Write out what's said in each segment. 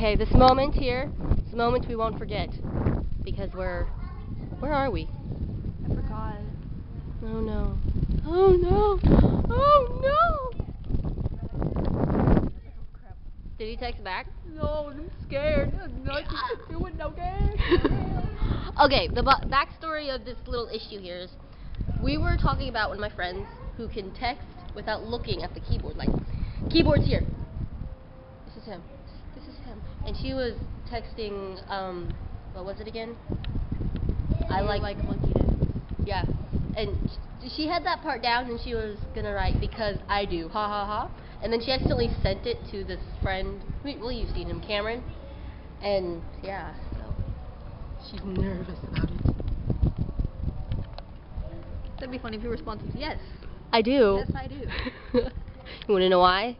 Okay, this moment here, it's a moment we won't forget. Because where are we? I forgot. Oh no. Oh no. Oh no. Did he text back? No, I'm scared. I'm not doing no game. Okay, the backstory of this little issue here is we were talking about one of my friends who can text without looking at the keyboard. Like, keyboard's here. This is him. This is him. And she was texting, what was it again? I like monkey dance. Yeah. And she had that part down and she was gonna write because I do, ha ha ha. And then she accidentally sent it to this friend, well, you've seen him, Cameron. And yeah, so she's nervous about it. That'd be funny if you responded yes. I do. Yes, I do. You wanna know why?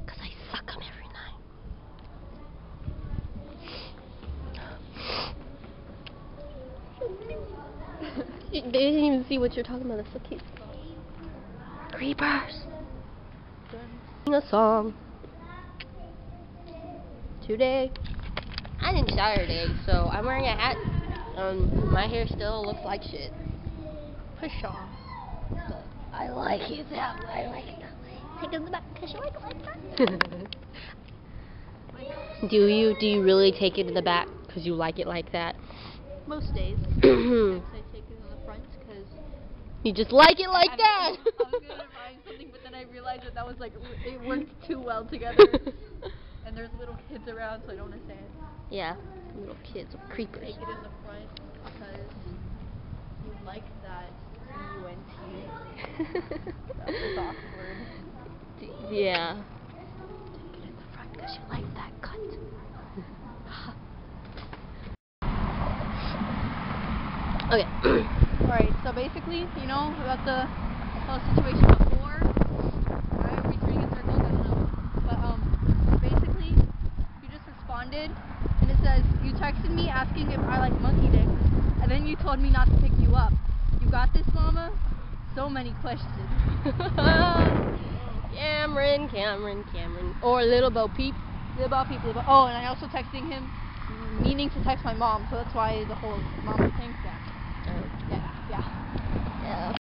Because I suck them every night. They didn't even see what you're talking about. That's so cute. Creepers. Sing a song. Today. I didn't shower today, so I'm wearing a hat. My hair still looks like shit. Push off. But I like it that way. I like it that way. Take it in the back because you like it like that. Do you really take it in the back because you like it like that? Most days. Sometimes I take it in the front because you just like it like that. I was gonna find something, but then I realized that was like it worked too well together. And there's little kids around, so I don't understand. Yeah, little kids are creepers. Take it in the front because you like that UNT. That was awkward. Yeah. Take it in the front because you like that cut. Okay. Alright, so basically, you know about the whole situation before. Why are we turning in circles? I don't know. But basically, you just responded, and it says you texted me asking if I like monkey dicks, and then you told me not to pick you up. You got this, Mama? So many questions. Cameron, or Little Bo Peep. Oh, and I also texting him, meaning to text my mom, so that's why the whole mama thing. Yeah. Yeah.